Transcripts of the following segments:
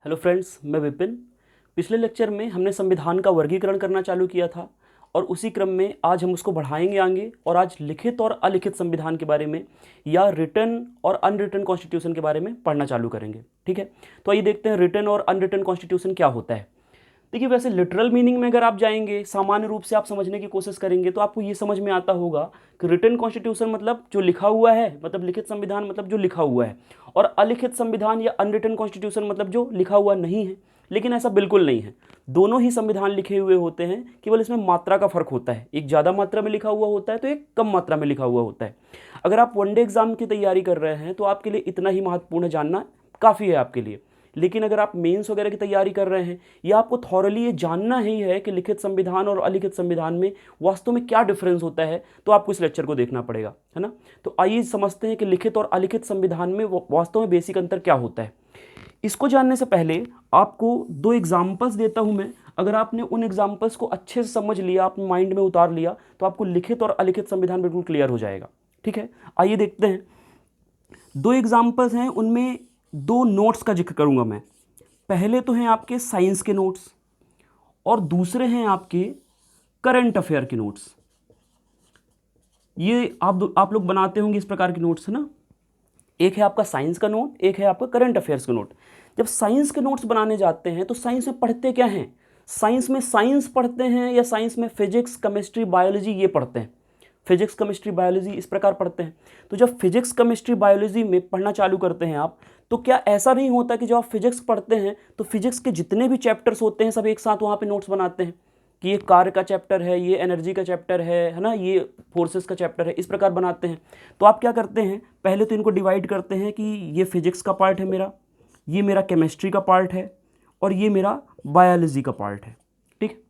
Hello friends, मैं विपिन। पिछले lecture में हमने संविधान का वर्गीकरण करना चालू किया था और उसी क्रम में आज हम उसको बढ़ाएंगे आगे और आज लिखित और अलिखित संविधान के बारे में या रिटन और अनरिटन कॉन्स्टिट्यूशन के बारे में पढ़ना चालू करेंगे। ठीक है, तो आइए देखते हैं रिटन और अनरिटन कॉन्स्टिट्यूशन क्या होता है। देखिए, वैसे लिटरल मीनिंग में अगर आप जाएंगे, सामान्य रूप से आप समझने की कोशिश करेंगे तो आपको ये समझ में आता होगा कि रिटन कॉन्स्टिट्यूशन मतलब जो लिखा हुआ है, मतलब लिखित संविधान मतलब जो लिखा हुआ है, और अलिखित संविधान या अनरिटन कॉन्स्टिट्यूशन मतलब जो लिखा हुआ नहीं है। लेकिन ऐसा बिल्कुल नहीं है, दोनों ही संविधान लिखे हुए होते हैं, केवल इसमें मात्रा का फर्क होता है। एक ज़्यादा मात्रा में लिखा हुआ होता है तो एक कम मात्रा में लिखा हुआ होता है। अगर आप वनडे एग्जाम की तैयारी कर रहे हैं तो आपके लिए इतना ही महत्वपूर्ण जानना काफ़ी है आपके लिए। लेकिन अगर आप मेंस वगैरह की तैयारी कर रहे हैं या आपको थॉरली ये जानना ही है कि लिखित संविधान और अलिखित संविधान में वास्तव में क्या डिफरेंस होता है, तो आपको इस लेक्चर को देखना पड़ेगा, है ना। तो आइए समझते हैं कि लिखित और अलिखित संविधान में वास्तव में बेसिक अंतर क्या होता है। इसको जानने से पहले आपको दो एग्जाम्पल्स देता हूं मैं। अगर आपने उन एग्जाम्पल्स को अच्छे से समझ लिया, अपने माइंड में उतार लिया, तो आपको लिखित और अलिखित संविधान बिल्कुल क्लियर हो जाएगा। ठीक है, आइए देखते हैं। दो एग्जाम्पल्स हैं, उनमें दो नोट्स का जिक्र करूंगा मैं। पहले तो हैं आपके साइंस के नोट्स और दूसरे हैं आपके करंट अफेयर के नोट्स। ये आप लोग बनाते होंगे इस प्रकार के नोट्स, है ना। एक है आपका साइंस का नोट, एक है आपका करंट अफेयर्स का नोट। जब साइंस के नोट्स बनाने जाते हैं तो साइंस में पढ़ते क्या हैं? साइंस में साइंस पढ़ते हैं या साइंस में फिजिक्स, केमिस्ट्री, बायोलॉजी ये पढ़ते हैं? फिजिक्स, केमिस्ट्री, बायोलॉजी इस प्रकार पढ़ते हैं। तो जब फिजिक्स, केमिस्ट्री, बायोलॉजी में पढ़ना चालू करते हैं आप, तो क्या ऐसा नहीं होता कि जब आप फिजिक्स पढ़ते हैं तो फिजिक्स के जितने भी चैप्टर्स होते हैं सब एक साथ वहाँ पे नोट्स बनाते हैं कि ये कार्य का चैप्टर है, ये एनर्जी का चैप्टर है ना, ये फोर्सेस का चैप्टर है, इस प्रकार बनाते हैं। तो आप क्या करते हैं, पहले तो इनको डिवाइड करते हैं कि ये फिजिक्स का पार्ट है मेरा, ये मेरा केमिस्ट्री का पार्ट है और ये मेरा बायोलॉजी का पार्ट है। ठीक।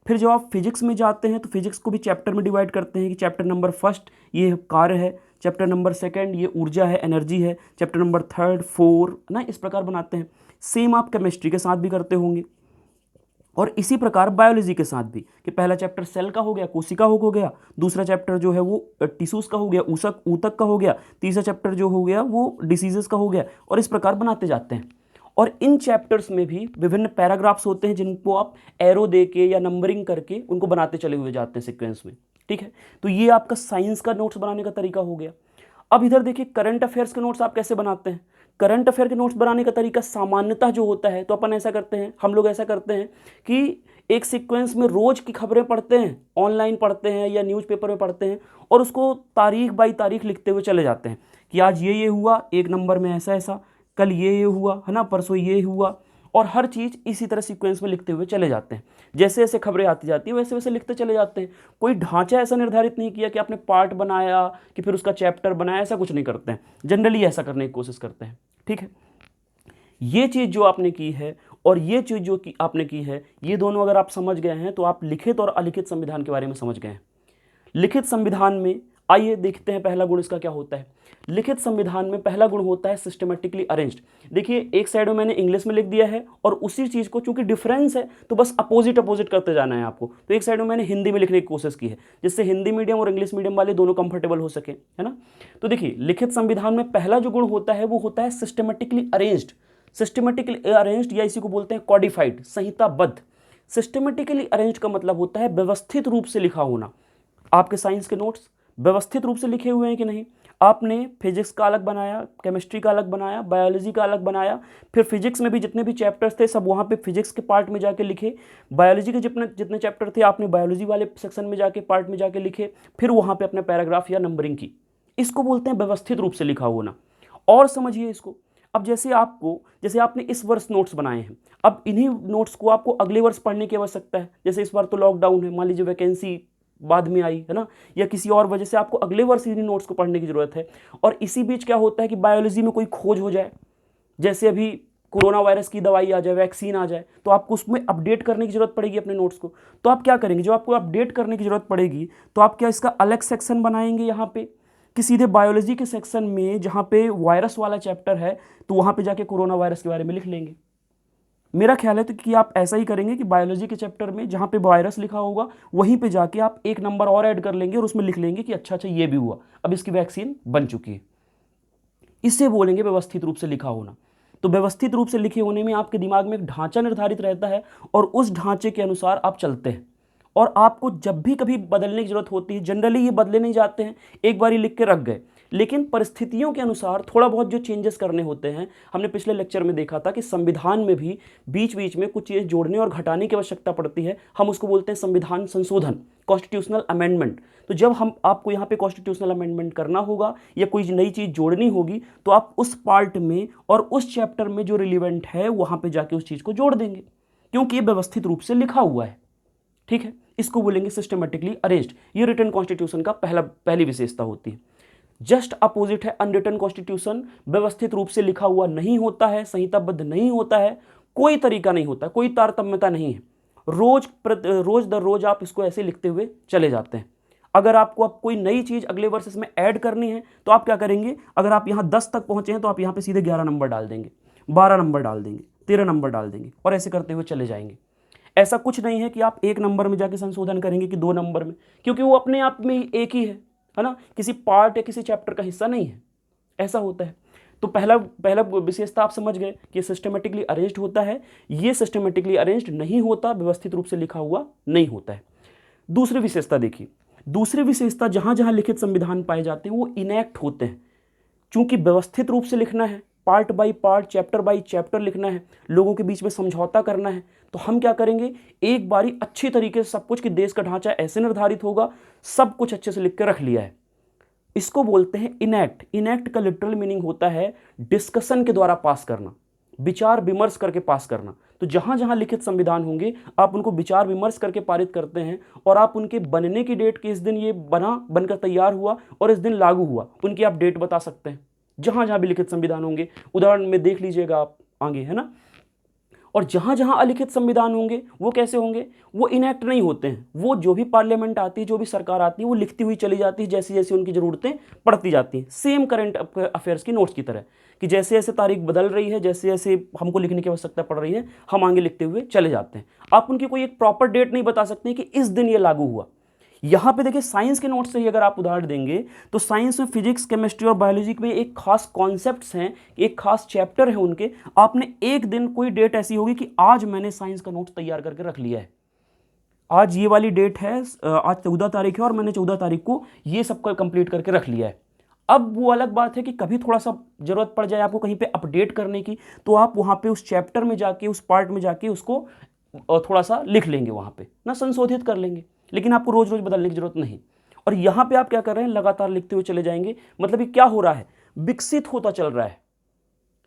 फिर जब आप फिजिक्स में जाते हैं तो फिजिक्स को भी चैप्टर में डिवाइड करते हैं कि चैप्टर नंबर फर्स्ट ये कार्य है, चैप्टर नंबर सेकंड ये ऊर्जा है, एनर्जी है, चैप्टर नंबर थर्ड, फोर ना, इस प्रकार बनाते हैं। सेम आप केमिस्ट्री के साथ भी करते होंगे और इसी प्रकार बायोलॉजी के साथ भी कि पहला चैप्टर सेल का हो गया, कोशिका हो गया, दूसरा चैप्टर जो है वो टिश्यूज का हो गया, ऊतक ऊतक का हो गया, तीसरा चैप्टर जो हो गया वो डिसीजेस का हो गया, और इस प्रकार बनाते जाते हैं। और इन चैप्टर्स में भी विभिन्न पैराग्राफ्स होते हैं जिनको आप एरो दे के या नंबरिंग करके उनको बनाते चले हुए जाते हैं सीक्वेंस में। ठीक है, तो ये आपका साइंस का नोट्स बनाने का तरीका हो गया। अब इधर देखिए, करंट अफेयर्स के नोट्स आप कैसे बनाते हैं। करंट अफेयर के नोट्स बनाने का तरीका सामान्यतः जो होता है, तो अपन ऐसा करते हैं, हम लोग ऐसा करते हैं कि एक सीक्वेंस में रोज की खबरें पढ़ते हैं, ऑनलाइन पढ़ते हैं या न्यूज़पेपर में पढ़ते हैं, और उसको तारीख बाई तारीख लिखते हुए चले जाते हैं कि आज ये हुआ, एक नंबर में ऐसा ऐसा, कल ये हुआ, है ना, परसों ये हुआ, और हर चीज़ इसी तरह सीक्वेंस में लिखते हुए चले जाते हैं। जैसे जैसे खबरें आती जाती है वैसे वैसे लिखते चले जाते हैं। कोई ढांचा ऐसा निर्धारित नहीं किया कि आपने पार्ट बनाया कि फिर उसका चैप्टर बनाया, ऐसा कुछ नहीं करते हैं। जनरली ऐसा करने की कोशिश करते हैं। ठीक है, ये चीज़ जो आपने की है और ये चीज़ जो की आपने की है, ये दोनों अगर आप समझ गए हैं तो आप लिखित और अलिखित संविधान के बारे में समझ गए हैं। लिखित संविधान में आइए देखते हैं पहला गुण इसका क्या होता है। लिखित संविधान में पहला गुण होता है सिस्टमेटिकली अरेंज्ड। देखिए, एक साइड में मैंने इंग्लिश में लिख दिया है और उसी चीज को चूंकि डिफरेंस है तो बस अपोजिट अपोजिट करते जाना है आपको। तो एक साइड में मैंने हिंदी में लिखने की कोशिश की है जिससे हिंदी मीडियम और इंग्लिश मीडियम वाले दोनों कंफर्टेबल हो सके, है ना। तो देखिए, लिखित संविधान में पहला जो गुण होता है वो होता है सिस्टमेटिकली अरेंज्ड। सिस्टमेटिकली अरेंज्ड या इसी को बोलते हैं कॉडिफाइड, संहिताबद्ध। सिस्टमेटिकली अरेंज्ड का मतलब होता है व्यवस्थित रूप से लिखा होना। आपके साइंस के नोट्स व्यवस्थित रूप से लिखे हुए हैं कि नहीं। आपने फिजिक्स का अलग बनाया, केमिस्ट्री का अलग बनाया, बायोलॉजी का अलग बनाया, फिर फिजिक्स में भी जितने भी चैप्टर्स थे सब वहाँ पे फिजिक्स के पार्ट में जाके लिखे, बायोलॉजी के जितने जितने चैप्टर थे आपने बायोलॉजी वाले सेक्शन में जाके पार्ट में जाके लिखे, फिर वहाँ पे अपने पैराग्राफ या नंबरिंग की। इसको बोलते हैं व्यवस्थित रूप से लिखा होना। और समझिए इसको, अब जैसे आपने इस वर्ष नोट्स बनाए हैं, अब इन्हीं नोट्स को आपको अगले वर्ष पढ़ने की आवश्यकता है। जैसे इस बार तो लॉकडाउन है, मान लीजिए वैकेंसी बाद में आई, है ना, या किसी और वजह से आपको अगले वर्ष इन्हीं नोट्स को पढ़ने की जरूरत है। और इसी बीच क्या होता है कि बायोलॉजी में कोई खोज हो जाए, जैसे अभी कोरोना वायरस की दवाई आ जाए, वैक्सीन आ जाए, तो आपको उसमें अपडेट करने की जरूरत पड़ेगी अपने नोट्स को। तो आप क्या करेंगे, जो आपको अपडेट करने की जरूरत पड़ेगी तो आप क्या इसका अलग सेक्शन बनाएंगे यहाँ पे कि सीधे बायोलॉजी के सेक्शन में जहाँ पे वायरस वाला चैप्टर है तो वहाँ पे जाके कोरोना वायरस के बारे में लिख लेंगे। मेरा ख्याल है तो कि आप ऐसा ही करेंगे कि बायोलॉजी के चैप्टर में जहाँ पे वायरस लिखा होगा वहीं पे जाके आप एक नंबर और ऐड कर लेंगे और उसमें लिख लेंगे कि अच्छा ये भी हुआ, अब इसकी वैक्सीन बन चुकी है। इसे बोलेंगे व्यवस्थित रूप से लिखा होना। तो व्यवस्थित रूप से लिखे होने में आपके दिमाग में एक ढांचा निर्धारित रहता है और उस ढांचे के अनुसार आप चलते हैं। और आपको जब भी कभी बदलने की जरूरत होती है, जनरली ये बदले नहीं जाते हैं, एक बार ही लिख के रख गए, लेकिन परिस्थितियों के अनुसार थोड़ा बहुत जो चेंजेस करने होते हैं। हमने पिछले लेक्चर में देखा था कि संविधान में भी बीच बीच में कुछ चीज़ जोड़ने और घटाने की आवश्यकता पड़ती है, हम उसको बोलते हैं संविधान संशोधन, कॉन्स्टिट्यूशनल अमेंडमेंट। तो जब हम आपको यहाँ पे कॉन्स्टिट्यूशनल अमेंडमेंट करना होगा या कोई नई चीज़ जोड़नी होगी, तो आप उस पार्ट में और उस चैप्टर में जो रिलीवेंट है वहाँ पर जाके उस चीज़ को जोड़ देंगे, क्योंकि ये व्यवस्थित रूप से लिखा हुआ है। ठीक है, इसको बोलेंगे सिस्टमेटिकली अरेंज्ड। ये रिटन कॉन्स्टिट्यूशन का पहली विशेषता होती है। जस्ट अपोजिट है अनरिटन कॉन्स्टिट्यूशन, व्यवस्थित रूप से लिखा हुआ नहीं होता है, संहिताबद्ध नहीं होता है, कोई तरीका नहीं होता, कोई तारतम्यता नहीं है, रोज दर रोज आप इसको ऐसे लिखते हुए चले जाते हैं। अगर आपको अब कोई नई चीज अगले वर्ष इसमें ऐड करनी है तो आप क्या करेंगे, अगर आप यहाँ 10 तक पहुंचे हैं तो आप यहाँ पे सीधे 11 नंबर डाल देंगे, 12 नंबर डाल देंगे, 13 नंबर डाल देंगे और ऐसे करते हुए चले जाएंगे। ऐसा कुछ नहीं है कि आप 1 नंबर में जाके संशोधन करेंगे कि 2 नंबर में, क्योंकि वो अपने आप में एक ही है ना, किसी पार्ट या किसी चैप्टर का हिस्सा नहीं है, ऐसा होता है। तो पहला विशेषता आप समझ गए कि सिस्टमेटिकली अरेंज्ड होता है। ये सिस्टमेटिकली अरेंज्ड नहीं होता, व्यवस्थित रूप से लिखा हुआ नहीं होता है। दूसरी विशेषता देखिए, दूसरी विशेषता जहां जहां लिखित संविधान पाए जाते हैं वो इनैक्ट होते हैं। चूंकि व्यवस्थित रूप से लिखना है, part by part, chapter by chapter लिखना है, लोगों के बीच में समझौता करना है, तो हम क्या करेंगे, एक बारी अच्छी तरीके से सब कुछ कि देश का ढांचा ऐसे निर्धारित होगा, सब कुछ अच्छे से लिख के रख लिया है। इसको बोलते हैं इनैक्ट। इनैक्ट का लिटरल मीनिंग होता है डिस्कशन के द्वारा पास करना, विचार विमर्श करके पास करना। तो जहां जहां लिखित संविधान होंगे आप उनको विचार विमर्श करके पारित करते हैं और आप उनके बनने की डेट कि इस दिन ये बनकर तैयार हुआ और इस दिन लागू हुआ, उनकी आप डेट बता सकते हैं। जहां जहां भी लिखित संविधान होंगे, उदाहरण में देख लीजिएगा आप आगे, है ना। और जहां जहां अलिखित संविधान होंगे वो कैसे होंगे, वो इनैक्ट नहीं होते हैं। वो जो भी पार्लियामेंट आती है, जो भी सरकार आती है, वो लिखती हुई चली जाती है जैसी जैसी उनकी जरूरतें पड़ती जाती हैं। सेम करंट अफेयर्स की नोट्स की तरह कि जैसे जैसे तारीख बदल रही है, जैसे जैसे हमको लिखने की आवश्यकता पड़ रही है, हम आगे लिखते हुए चले जाते हैं। आप उनकी कोई एक प्रॉपर डेट नहीं बता सकते कि इस दिन ये लागू हुआ। यहाँ पे देखिए साइंस के नोट से ही अगर आप उदाहरण देंगे तो साइंस में फिजिक्स, केमिस्ट्री और बायोलॉजी में एक खास कॉन्सेप्ट्स हैं, एक खास चैप्टर है उनके। आपने एक दिन कोई डेट ऐसी होगी कि आज मैंने साइंस का नोट तैयार करके रख लिया है, आज ये वाली डेट है, आज 14 तारीख है और मैंने 14 तारीख को ये सबका कंप्लीट करके रख लिया है। अब वो अलग बात है कि कभी थोड़ा सा जरूरत पड़ जाए आपको कहीं पे अपडेट करने की, तो आप वहाँ पे उस चैप्टर में जाके, उस पार्ट में जाके उसको थोड़ा सा लिख लेंगे, वहाँ पे ना संशोधित कर लेंगे, लेकिन आपको रोज रोज बदलने की जरूरत नहीं। और यहाँ पे आप क्या कर रहे हैं, लगातार लिखते हुए चले जाएंगे। मतलब ये क्या हो रहा है, विकसित होता चल रहा है।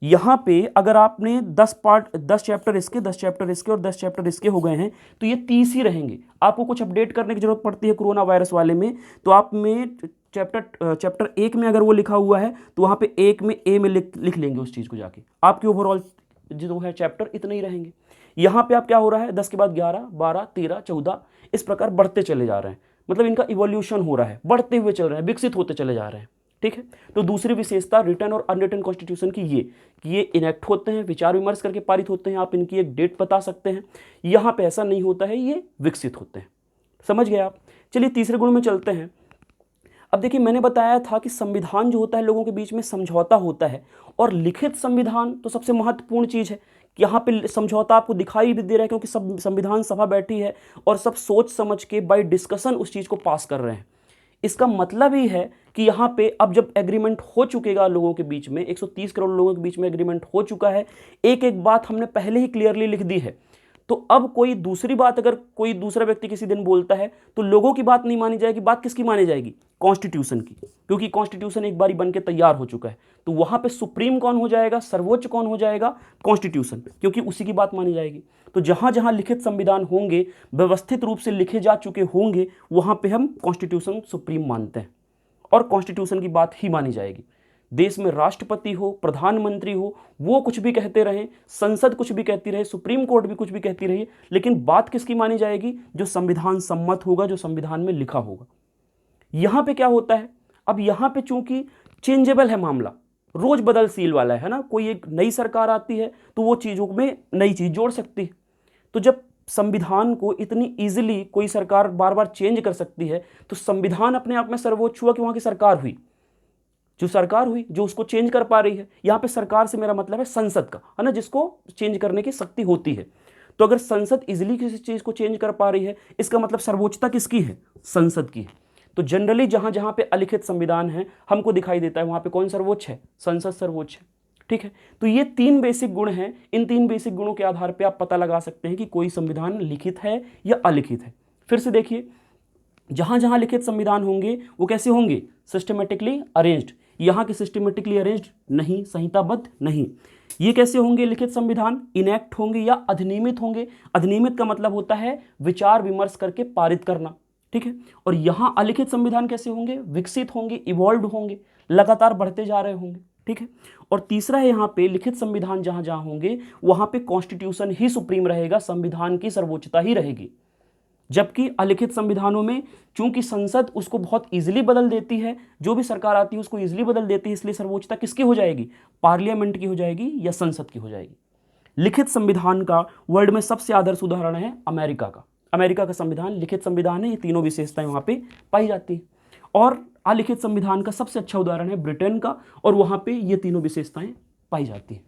यहाँ पे अगर आपने 10 चैप्टर इसके, 10 चैप्टर इसके और 10 चैप्टर इसके हो गए हैं तो ये 30 ही रहेंगे। आपको कुछ अपडेट करने की जरूरत पड़ती है कोरोना वायरस वाले में, तो आप में चैप्टर 1 में अगर वो लिखा हुआ है तो वहाँ पे 1 में ए में लिख लेंगे उस चीज़ को जाके, आपके ओवरऑल जो है चैप्टर इतने ही रहेंगे। यहाँ पे आप क्या हो रहा है, 10 के बाद 11, 12, 13, 14 इस प्रकार बढ़ते चले जा रहे हैं। मतलब इनका इवोल्यूशन हो रहा है, बढ़ते हुए चल रहे हैं, विकसित होते चले जा रहे हैं। ठीक है, तो दूसरी विशेषता रिटन और अनरिटन कॉन्स्टिट्यूशन की ये कि ये इनैक्ट होते हैं, विचार विमर्श करके पारित होते हैं, आप इनकी एक डेट बता सकते हैं। यहाँ पे ऐसा नहीं होता है, ये विकसित होते हैं। समझ गए आप। चलिए तीसरे गुण में चलते हैं। अब देखिए मैंने बताया था कि संविधान जो होता है लोगों के बीच में समझौता होता है, और लिखित संविधान तो सबसे महत्वपूर्ण चीज़ है। यहाँ पे समझौता आपको दिखाई भी दे रहा है क्योंकि सब संविधान सभा बैठी है और सब सोच समझ के बाय डिस्कशन उस चीज़ को पास कर रहे हैं। इसका मतलब ही है कि यहाँ पे अब जब एग्रीमेंट हो चुकेगा लोगों के बीच में, 130 करोड़ लोगों के बीच में एग्रीमेंट हो चुका है, एक एक बात हमने पहले ही क्लियरली लिख दी है, तो अब कोई दूसरी बात अगर कोई दूसरा व्यक्ति किसी दिन बोलता है तो लोगों की बात नहीं मानी जाएगी। बात किसकी मानी जाएगी, कॉन्स्टिट्यूशन की, क्योंकि कॉन्स्टिट्यूशन एक बारी बन के तैयार हो चुका है। तो वहां पे सुप्रीम कौन हो जाएगा, सर्वोच्च कौन हो जाएगा, कॉन्स्टिट्यूशन, क्योंकि उसी की बात मानी जाएगी। तो जहां जहां लिखित संविधान होंगे, व्यवस्थित रूप से लिखे जा चुके होंगे, वहां पे हम कॉन्स्टिट्यूशन सुप्रीम मानते हैं और कॉन्स्टिट्यूशन की बात ही मानी जाएगी। देश में राष्ट्रपति हो, प्रधानमंत्री हो, वो कुछ भी कहते रहें, संसद कुछ भी कहती रहे, सुप्रीम कोर्ट भी कुछ भी कहती रही, लेकिन बात किसकी मानी जाएगी, जो संविधान सम्मत होगा, जो संविधान में लिखा होगा। यहां पे क्या होता है, अब यहां पे चूंकि चेंजेबल है मामला, रोज बदलशील वाला है ना, कोई एक नई सरकार आती है तो वो चीजों में नई चीज जोड़ सकती है। तो जब संविधान को इतनी इजीली कोई सरकार बार बार चेंज कर सकती है, तो संविधान अपने आप में सर्वोच्च हुआ कि वहां की सरकार हुई। जो सरकार हुई जो उसको चेंज कर पा रही है। यहाँ पे सरकार से मेरा मतलब है संसद का, है ना, जिसको चेंज करने की शक्ति होती है। तो अगर संसद इजीली किसी चीज को चेंज कर पा रही है, इसका मतलब सर्वोच्चता किसकी है? संसद की है। तो जनरली जहां जहां पे अलिखित संविधान है हमको दिखाई देता है वहां पे कौन सर्वोच्च है? संसद सर्वोच्च है। ठीक है, तो ये 3 बेसिक गुण हैं। इन 3 बेसिक गुणों के आधार पे आप पता लगा सकते हैं कि कोई संविधान लिखित है या अलिखित है। फिर से देखिए, जहां जहां लिखित संविधान होंगे वो कैसे होंगे? Systematically arranged. यहां के सिस्टमेटिकली अरेंज्ड नहीं, संहिताबद्ध नहीं। ये कैसे होंगे लिखित संविधान? इनैक्ट होंगे या अधिनियमित होंगे। अधिनियमित का मतलब होता है विचार विमर्श करके पारित करना। ठीक है, और यहां अलिखित संविधान कैसे होंगे? विकसित होंगे, इवॉल्व होंगे, लगातार बढ़ते जा रहे होंगे। ठीक है, और तीसरा है यहाँ पे लिखित संविधान जहां जहां होंगे वहां पे कॉन्स्टिट्यूशन ही सुप्रीम रहेगा, संविधान की सर्वोच्चता ही रहेगी। जबकि अलिखित संविधानों में चूंकि संसद उसको बहुत इजीली बदल देती है, जो भी सरकार आती है उसको इजीली बदल देती है, इसलिए सर्वोच्चता किसकी हो जाएगी? पार्लियामेंट की हो जाएगी या संसद की हो जाएगी। लिखित संविधान का वर्ल्ड में सबसे आदर्श उदाहरण है अमेरिका का। अमेरिका का संविधान लिखित संविधान है, ये तीनों विशेषताएं वहां पे पाई जाती है। और अलिखित संविधान का सबसे अच्छा उदाहरण है ब्रिटेन का, और वहां पे ये तीनों विशेषताएं पाई जाती हैं।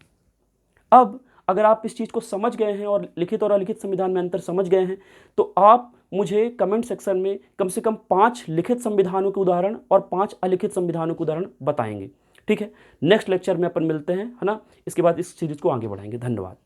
अब अगर आप इस चीज़ को समझ गए हैं और लिखित और अलिखित संविधान में अंतर समझ गए हैं, तो आप मुझे कमेंट सेक्शन में कम से कम 5 लिखित संविधानों के उदाहरण और 5 अलिखित संविधानों के उदाहरण बताएंगे। ठीक है, नेक्स्ट लेक्चर में अपन मिलते हैं, है ना। इसके बाद इस सीरीज को आगे बढ़ाएंगे। धन्यवाद।